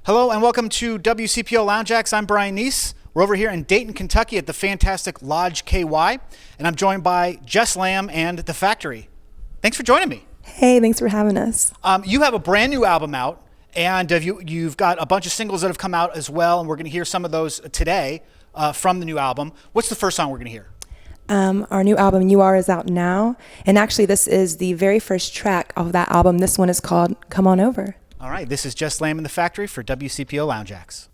Hello and welcome to WCPO Lounge Acts. I'm Brian Neese. We're over here in Dayton, Kentucky at the fantastic Lodge KY, and I'm joined by Jess Lamb and The Factory. Thanks for joining me. Hey, thanks for having us. You have a brand new album out, and you've got a bunch of singles that have come out as well, and we're going to hear some of those today from the new album. What's the first song we're going to hear? Our new album, You Are, is out now, and actually this is the very first track of that album. This one is called Come On Over. All right, this is Jess Lamb in The Factory for WCPO Lounge Acts.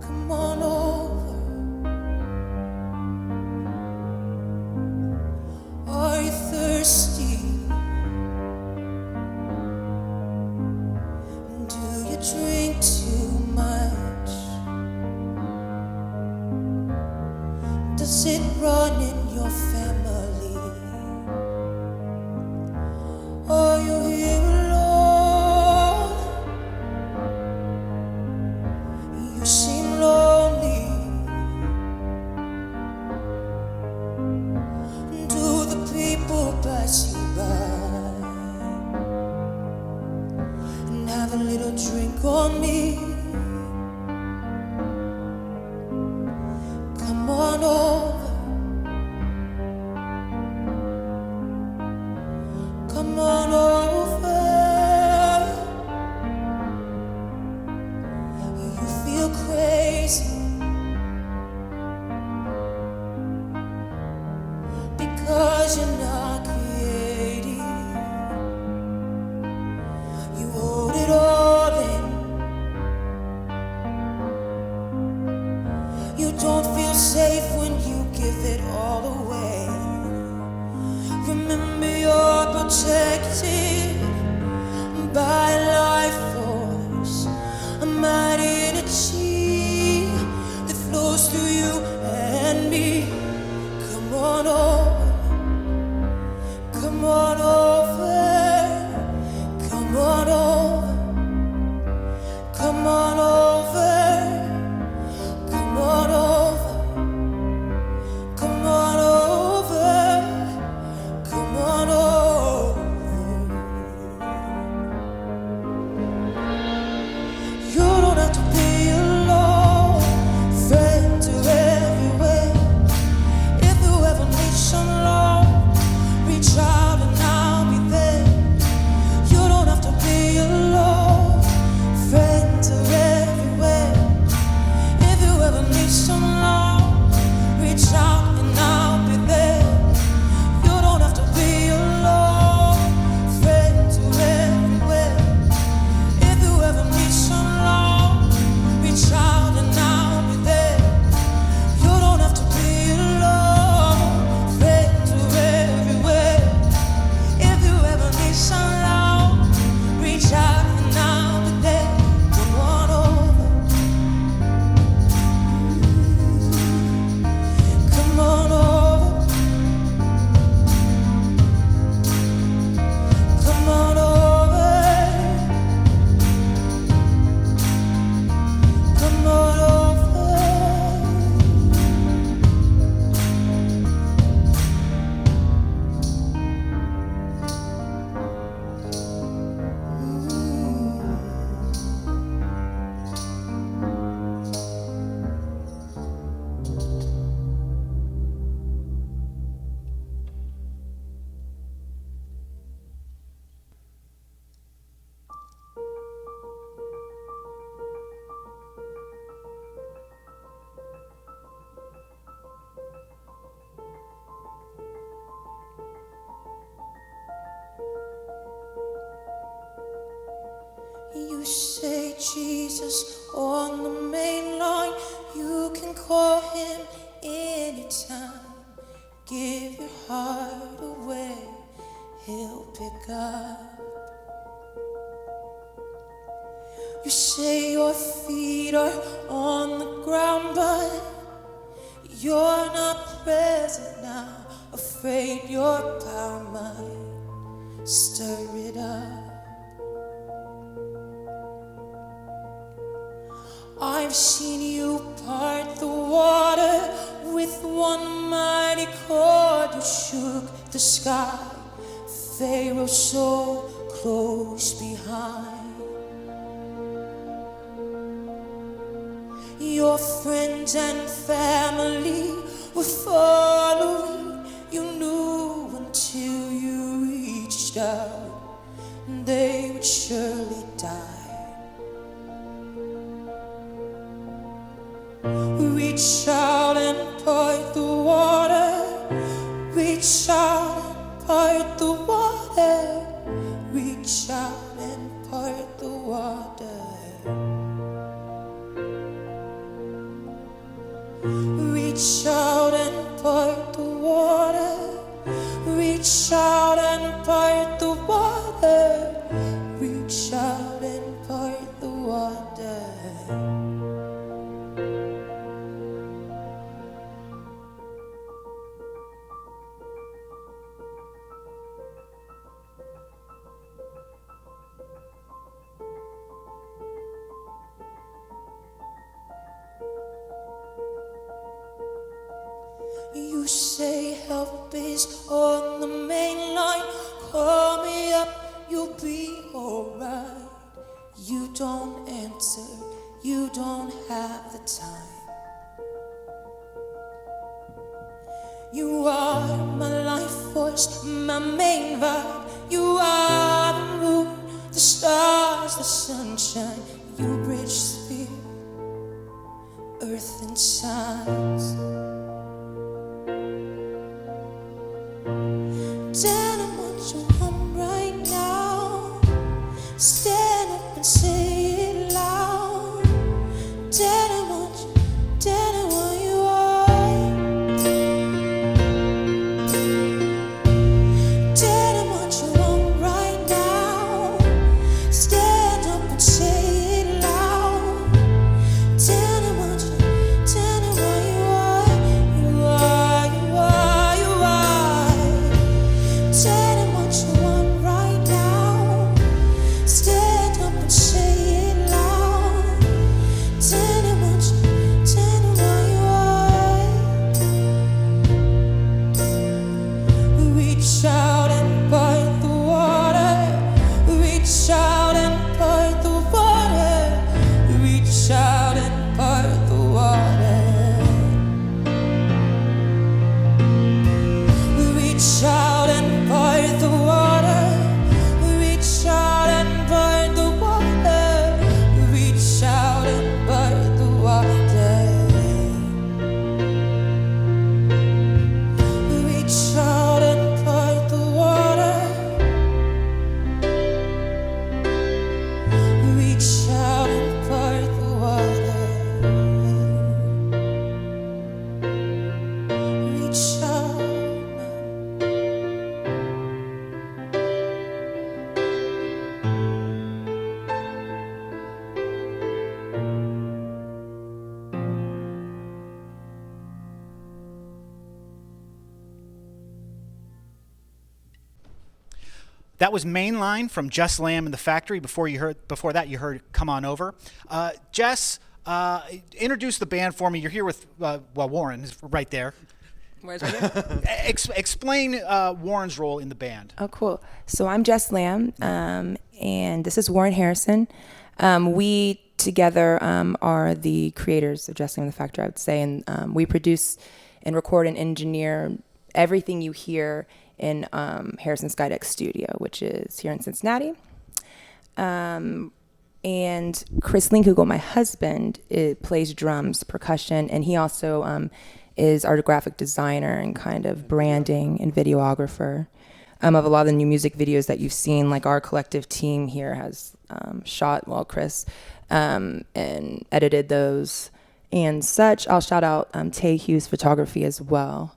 Come on over. Are you thirsty? Do you drink too much? Does it run in your family? Are you here alone? You seem lonely. Do the people pass you by and have a little drink on me? Come on over. Come on over. You feel crazy because you're not creating. You hold it all in. You don't feel safe when you give it all away. Remember you're protected by life force, a mighty energy that flows through you and me. Come on over. Come on over. Come on over. Come on over. Come on over. Come on over. Come on over. You don't have to be alone. Friends are everywhere. If you ever need some love, reach out and I'll be there. You don't have to be alone. Friends are everywhere. If you ever need some love, reach out and I'll be there. You don't have to be alone. Friends are everywhere. If you ever need some love, reach out and I'll be there. You don't have to be alone. Friends are everywhere. If you ever need some love, reach out and I'll be there. Come on over. Come on over. Come on over. Come on over. You say Jesus on the main line. You can call him anytime. Give your heart away, he'll pick up. You say your feet are on the ground, but you're not present now. Afraid your power might stir it up. I've seen you part the water with one tiny chord, you shook the sky. Pharaoh so close behind. Your friends and family were following. You knew until you reached out, they would surely die. Reach out and part the water. Reach out and part the water. Reach out and part the water. Reach out and part the water. Reach out and part the water. Reach out and part the water. You say help is on the main line. Call me up, you'll be alright. You don't answer, you don't have the time. You are my life force, my main vibe. You are the moon, the stars, the sunshine. You bridge the fear, earth and science. Dad, I want you home right now. Stand up and say it loud. Dad, I want you, Dad, I want you all. Dad, I want you home right now. Stand up and say it loud. Dad, I want you, Dad, I want you all. You are, you are, you are. Dad, I want you on right now. Stand up and say it loud. Dad, I want you, Dad, I want you on. Reach out and part the water. Reach out and part the water. Reach out and part the water. Reach out and part the water. Reach out and part the water. Reach out and part the water. Reach out and part the water. Reach out and part the water. Reach out. That was Mainline from Jess Lamb and the Factory. Before that, you heard "Come On Over." Jess, introduce the band for me. You're here with Warren is right there. Where's my name? Explain Warren's role in the band. Oh, cool. So I'm Jess Lamb, and this is Warren Harrison. We together are the creators of Jess Lamb and the Factory, I would say, and we produce and record and engineer everything you hear in Harrison Skydeck Studio, which is here in Cincinnati. And Chris Linkugel, my husband, plays drums, percussion, and he also is our graphic designer and kind of branding and videographer of a lot of the new music videos that you've seen. Like our collective team here has shot, Chris, and edited those and such. I'll shout out Tay Hughes Photography as well.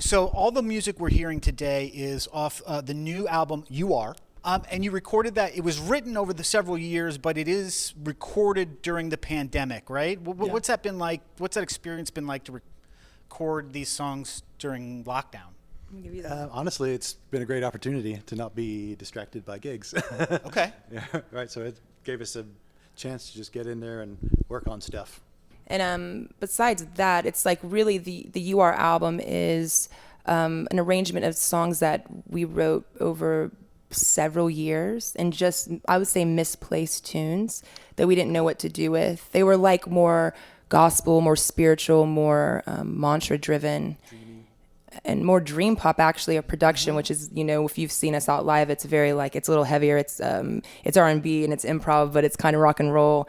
So all the music we're hearing today is off the new album You Are, and you recorded that. It was written over the several years, but it is recorded during the pandemic, right? What's that been like? What's that experience been like to record these songs during lockdown? Honestly, it's been a great opportunity to not be distracted by gigs. Okay. Yeah, right. So it gave us a chance to just get in there and work on stuff. And besides that, it's like really the UR album is an arrangement of songs that we wrote over several years, and just, I would say, misplaced tunes that we didn't know what to do with. They were like more gospel, more spiritual, more mantra driven, and more dream pop actually of production, which is, if you've seen us out live, it's very like, it's a little heavier. It's R&B and it's improv, but it's kind of rock and roll.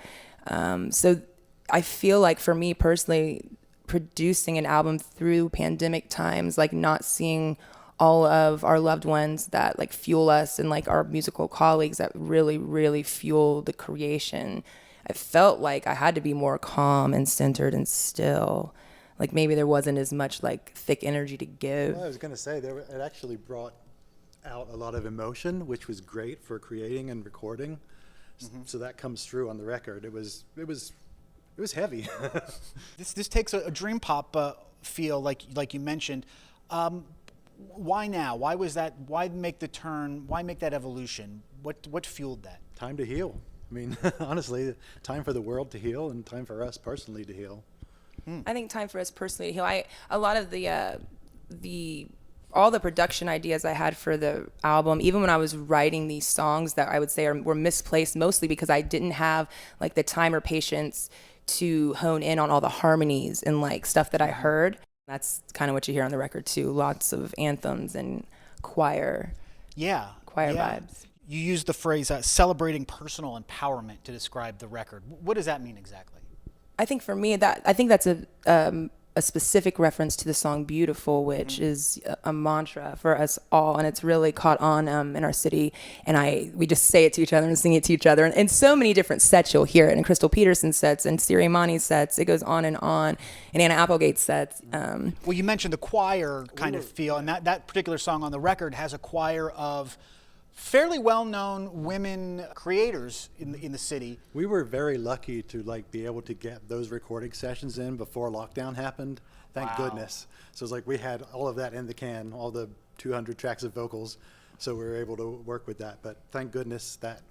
So I feel like for me personally, producing an album through pandemic times, like not seeing all of our loved ones that like fuel us, and like our musical colleagues that really, really fuel the creation, I felt like I had to be more calm and centered and still. Like maybe there wasn't as much like thick energy to give. Well, I was going to say, it actually brought out a lot of emotion, which was great for creating and recording. So that comes through on the record. It was heavy. This takes a dream pop feel, like you mentioned. Why now? Why was that? Why make the turn? Why make that evolution? What fueled that? Time to heal. I mean, honestly, time for the world to heal, and time for us personally to heal. I think time for us personally to heal. A lot of all the production ideas I had for the album, even when I was writing these songs that I would say were misplaced, mostly because I didn't have like the time or patience to hone in on all the harmonies and like stuff that I heard. That's kind of what you hear on the record too. Lots of anthems and choir vibes. You used the phrase celebrating personal empowerment to describe the record. What does that mean exactly? I think for me, that's a specific reference to the song "Beautiful," which is a mantra for us all, and it's really caught on in our city. And we just say it to each other and sing it to each other. And in so many different sets, you'll hear it in Crystal Peterson's sets and Siri Imani's sets. It goes on, and Anna Applegate's sets. Well, you mentioned the choir kind of feel, and that particular song on the record has a choir of fairly well-known women creators in the city. We were very lucky to be able to get those recording sessions in before lockdown happened. Thank goodness. So it's like we had all of that in the can, all the 200 tracks of vocals, so we were able to work with that. But thank goodness that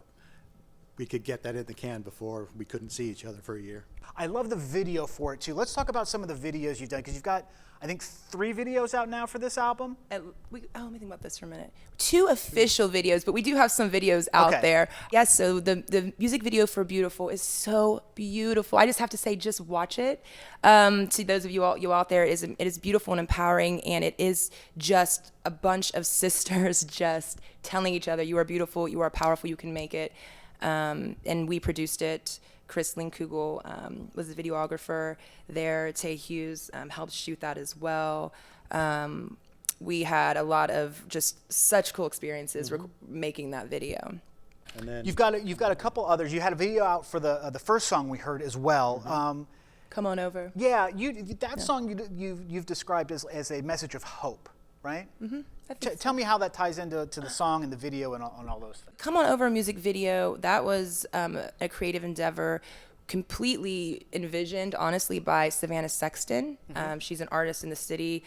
we could get that in the can before we couldn't see each other for a year. I love the video for it too. Let's talk about some of the videos you've done, because you've got, I think, 3 videos out now for this album. Let me think about this for a minute. 2 official videos, but we do have some videos out there. Yes, so the music video for "Beautiful" is so beautiful. I just have to say, just watch it. To those of you out there, it is beautiful and empowering, and it is just a bunch of sisters just telling each other, you are beautiful, you are powerful, you can make it. And we produced it. Chris Kugel was the videographer there. Tay Hughes helped shoot that as well. We had a lot of just such cool experiences making that video. And then You've got a couple others. You had a video out for the first song we heard as well. Come On Over. Yeah, that song you've described as a message of hope, right? Tell me how that ties into the song and the video and all those things. Come On Over music video, that was a creative endeavor completely envisioned, honestly, by Savannah Sexton. She's an artist in the city,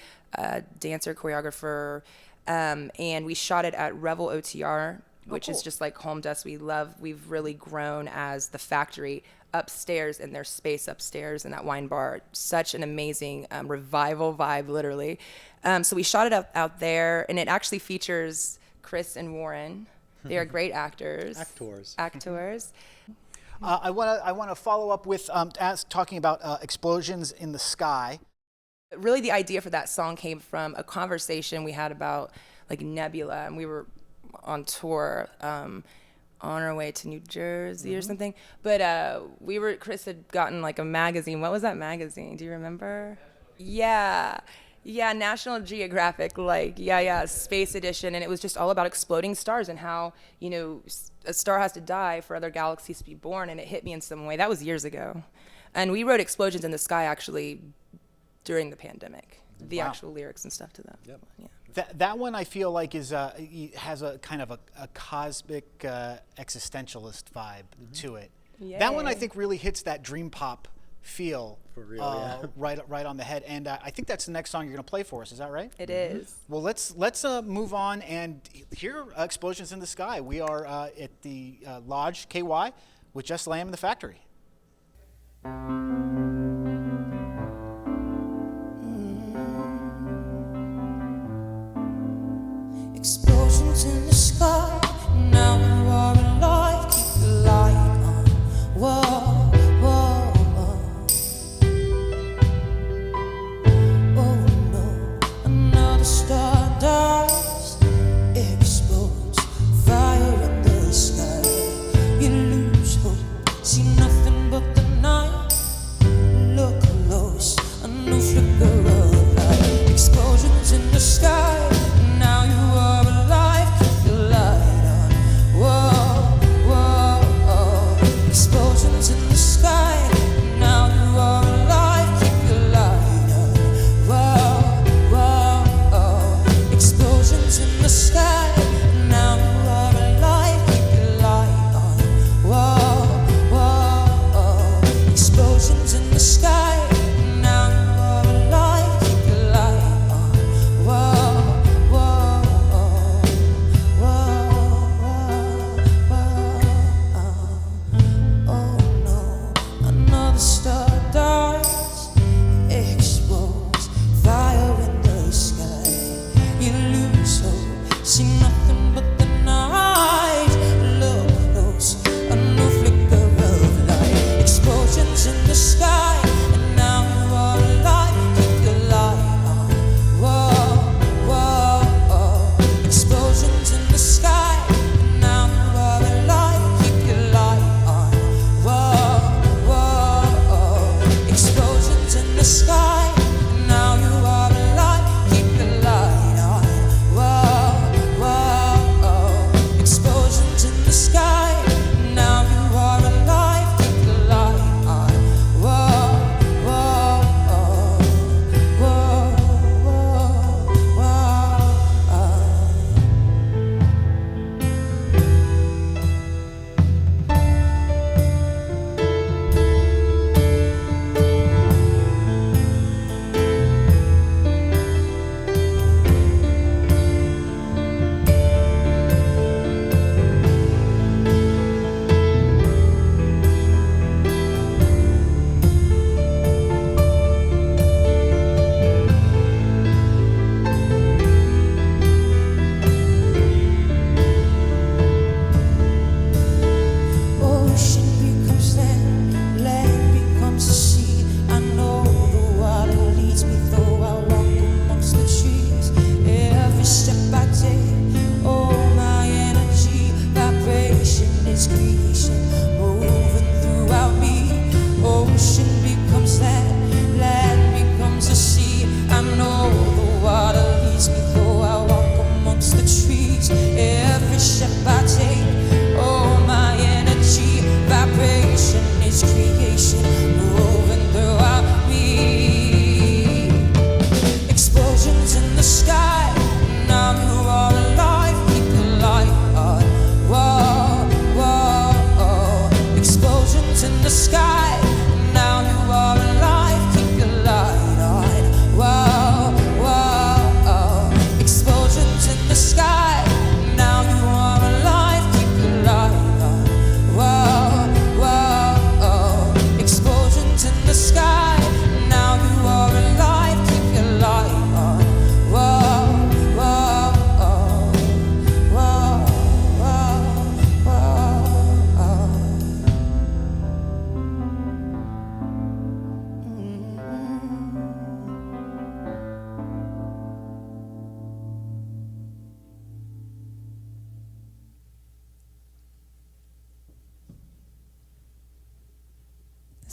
dancer, choreographer, and we shot it at Revel OTR, which is just like home to us. We've really grown as the factory upstairs in their space upstairs in that wine bar. Such an amazing revival vibe, literally. So we shot it out there, and it actually features Chris and Warren. They are great actors. Actors. I want to follow up with talking about explosions in the sky. Really, the idea for that song came from a conversation we had about like nebula, and we were on tour on our way to New Jersey or something. But Chris had gotten like a magazine. What was that magazine? Do you remember? Yeah, National Geographic, Space Edition, and it was just all about exploding stars and how, a star has to die for other galaxies to be born, and it hit me in some way. That was years ago. And we wrote Explosions in the Sky, actually, during the pandemic, the actual lyrics and stuff to that. Yep. Yeah. That one I feel like has a kind of a cosmic existentialist vibe to it. Yay. That one I think really hits that dream pop feel For real, right on the head, and I think that's the next song you're going to play for us. Is that right? It is. Well, let's move on and hear Explosions in the Sky. We are at the Lodge KY with Jess Lamb in the Factory.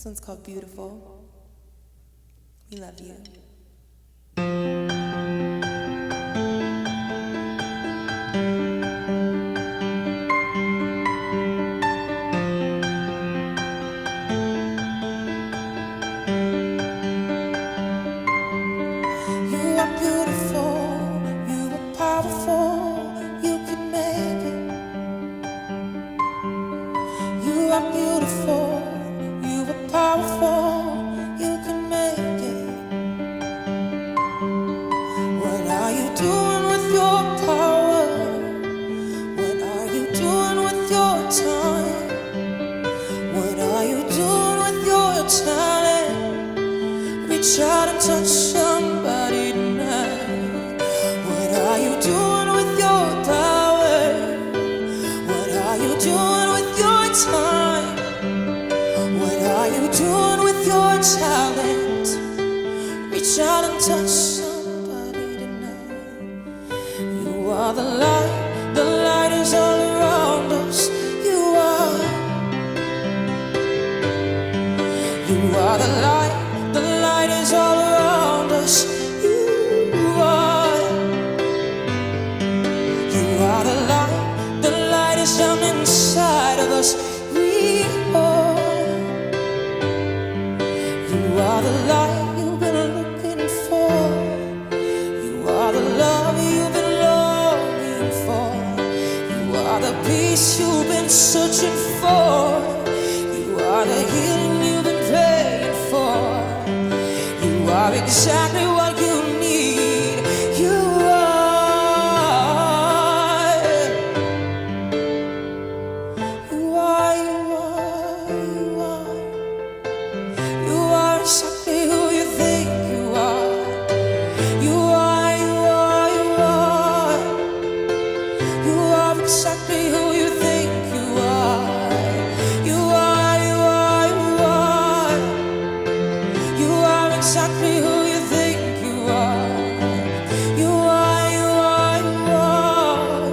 This one's called Beautiful. We love you. You are beautiful, you are powerful, you can make it. You are beautiful, you are powerful, you can make it. What are you doing with your power? What are you doing with your time? What are you doing with your talent? Reach out and touch somebody tonight. What are you doing with your power? What are you doing with your time? What are you doing with your talent? Reach out and touch somebody tonight. You are the light is all around us. You are the light is all around us. You are the light is down inside of us. We are. You are the light you've been looking for. You are the love you've been longing for. You are the peace you've been searching for. You are the healing you've been praying for. You are exactly what you need. You are. You are, you are, you are. You are exactly who you think you are. You are, you are, you are. You are exactly who you think you are. You are, you are, you are. You are exactly who you think you are. You are, you are, you are.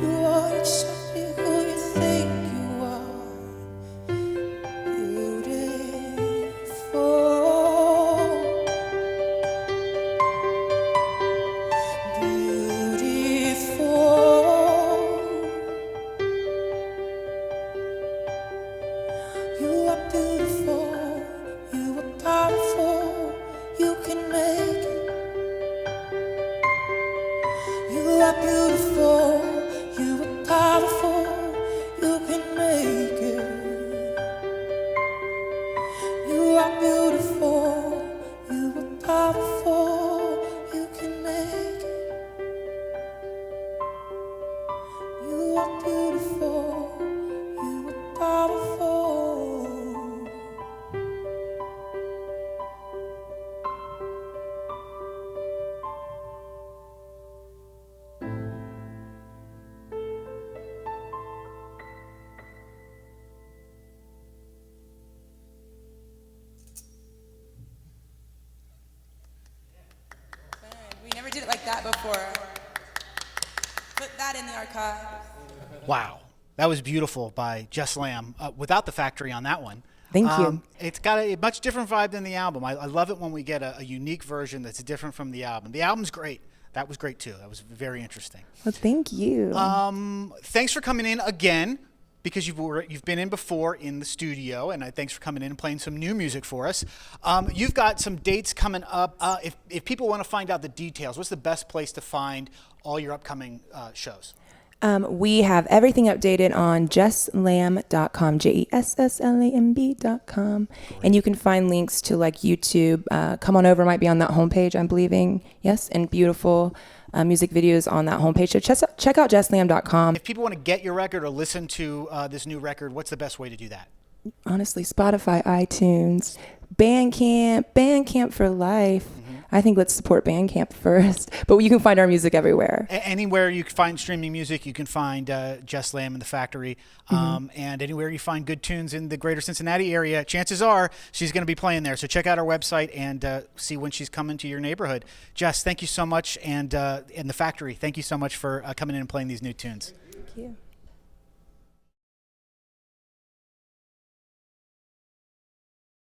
You are exactly who you think you are. Beautiful. You are beautiful, you are powerful, you can make it. You are beautiful, you are powerful, you can make it. You are beautiful, you are powerful, you can make it. You are beautiful, you are powerful. We never did it like that before. Put that in the archives. Wow. That was beautiful by Jess Lamb, without the factory on that one. Thank you. It's got a much different vibe than the album. I love it when we get a unique version that's different from the album. The album's great. That was great too. That was very interesting. Well, thank you. Thanks for coming in again, because you've been in before in the studio, and thanks for coming in and playing some new music for us. You've got some dates coming up. If people want to find out the details, what's the best place to find all your upcoming shows? We have everything updated on jesslamb.com, JESSLAMB.com. And you can find links to like YouTube. Come On Over might be on that homepage, I'm believing. Yes, and beautiful music videos on that homepage. So check out jesslamb.com. If people want to get your record or listen to this new record, what's the best way to do that? Honestly, Spotify, iTunes, Bandcamp for life. I think let's support Bandcamp first, but you can find our music everywhere. Anywhere you can find streaming music, you can find Jess Lamb and the Factory, and anywhere you find good tunes in the greater Cincinnati area, chances are she's going to be playing there. So check out our website and see when she's coming to your neighborhood. Jess, thank you so much, and the Factory, thank you so much for coming in and playing these new tunes. Thank you.